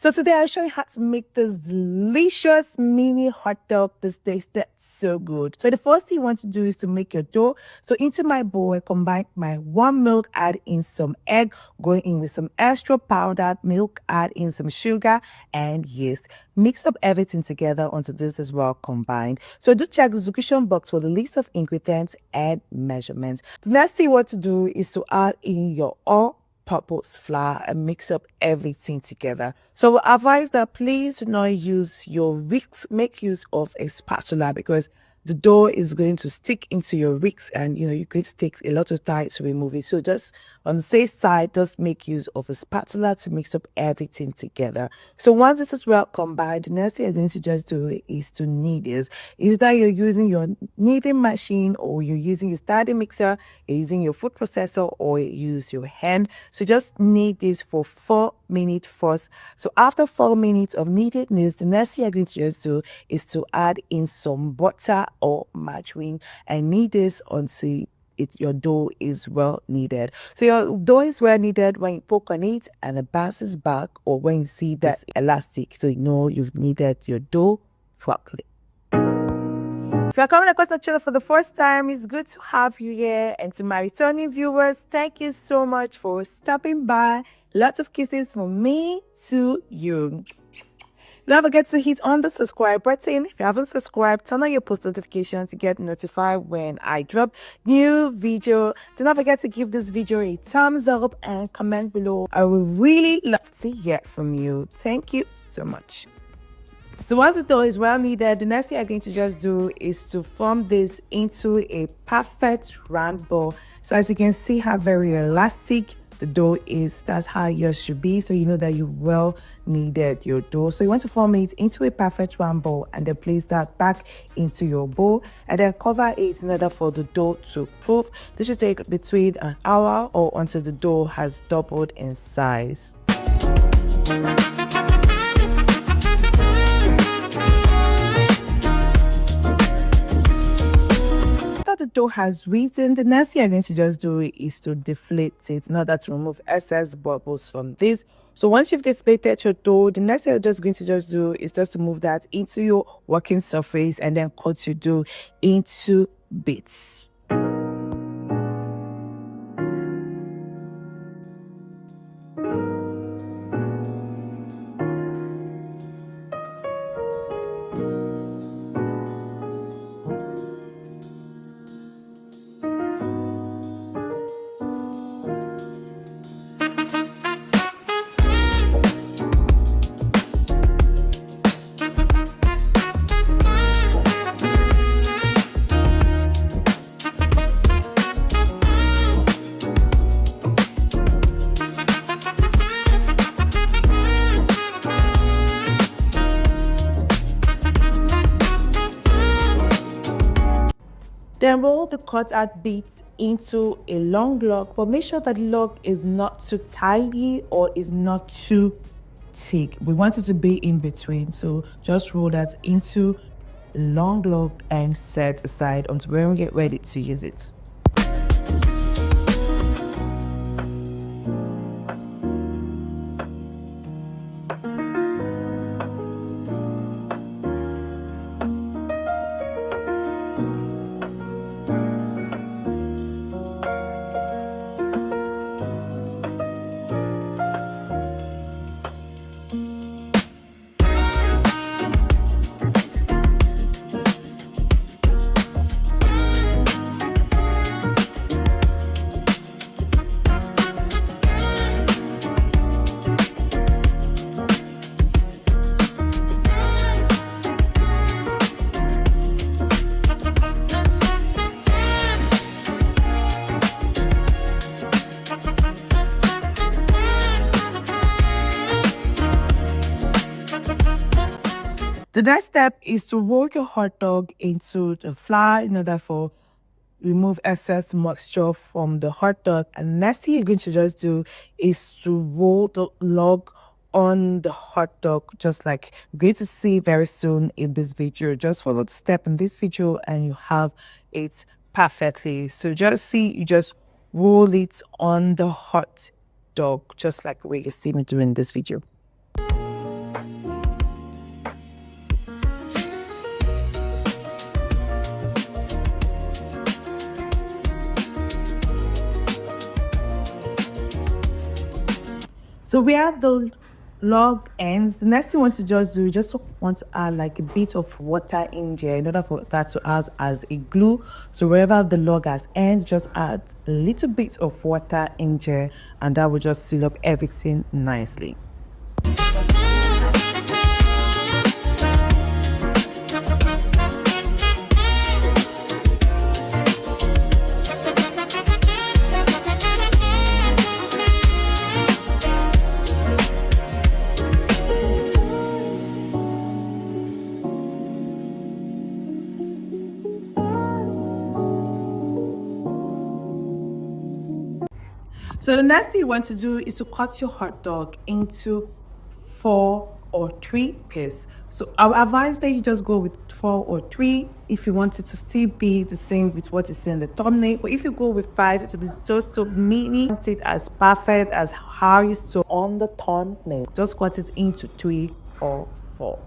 So today I'll show you how to make this delicious mini hot dog. This tasted so good. So the first thing you want to do is to make your dough. So into my bowl, I combine my warm milk, add in some egg, go in with some extra powdered milk, add in some sugar and yeast. Mix up everything together until this is well combined. So do check the description box for the list of ingredients and measurements. The next thing you want to do is to add in your all-purpose flour and mix up everything together. So I advise that please do not use your whisk, make use of a spatula because the dough is going to stick into your whisk and you're going to take a lot of time to remove it. So just on the safe side, just make use of a spatula to mix up everything together. So once this is well combined, the next thing you're going to just do is to knead this. Is that you're using your kneading machine or you're using your standing mixer, you're using your food processor or you use your hand. So just knead this for 4 minutes first. So after 4 minutes of kneading this, the next thing you're going to just do is to add in some butter or margarine and knead this until your dough is well kneaded. So your dough is well kneaded when you poke on it and it bounces back, or when you see that elastic, so you know you've kneaded your dough properly. If you're coming across the channel for the first time, it's good to have you here. And to my returning viewers, thank you so much for stopping by. Lots of kisses from me to you. Don't forget to hit on the subscribe button. If you haven't subscribed, turn on your post notifications to get notified when I drop new video. Do not forget to give this video a thumbs up and comment below. I would really love to hear from you. Thank you so much. So once the dough is well kneaded, the next thing I'm going to just do is to form this into a perfect round ball. So as you can see how very elastic the dough is, that's how yours should be. So you know that you well kneaded your dough. So you want to form it into a perfect round ball and then place that back into your bowl and then cover it in order for the dough to proof. This should take between an hour or until the dough has doubled in size. The dough has risen, the next thing I'm going to just do is to deflate it in order to remove excess bubbles from this. So once you've deflated your dough, the next thing I'm just going to just do is just to move that into your working surface and then cut your dough into bits. Then roll the cut out bits into a long log, but make sure that the log is not too tiny or is not too thick. We want it to be in between. So just roll that into a long log and set aside until when we get ready to use it. The next step is to roll your hot dog into the flour in order for remove excess moisture from the hot dog. And next thing you're going to just do is to roll the log on the hot dog, just like you're going to see very soon in this video. Just follow the step in this video and you have it perfectly. So just see, you just roll it on the hot dog, just like the way you see me doing this video. So we have the log ends. The next thing you want to just do, you just want to add like a bit of water in there in order for that to act as a glue. So wherever the log has ends, just add a little bit of water in there, and that will just seal up everything nicely. So the next thing you want to do is to cut your hot dog into 4 or 3 pieces. So I would advise that you just go with 4 or 3 if you want it to still be the same with what is in the thumbnail. But if you go with 5, it will be so mini. Want it as perfect as how you saw on the thumbnail. Just cut it into 3 or 4.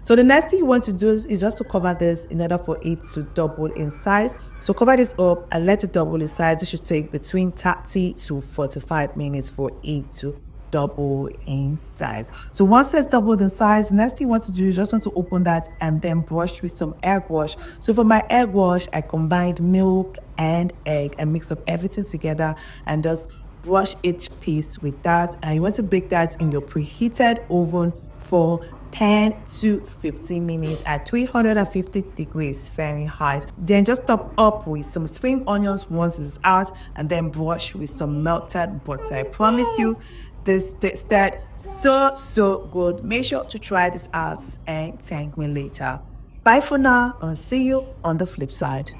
So the next thing you want to do is just to cover this in order for it to double in size. So cover this up and let it double in size. It should take between 30 to 45 minutes for it to double in size. So once it's doubled in size, the next thing you want to do is just want to open that and then brush with some egg wash. So for my egg wash, I combined milk and egg and mix up everything together and just brush each piece with that. And you want to bake that in your preheated oven for 10 to 15 minutes at 350 degrees Fahrenheit. Then just top up with some spring onions once it's out, and then brush with some melted butter. I promise you, this tasted so good. Make sure to try this out and thank me later. Bye for now, and see you on the flip side.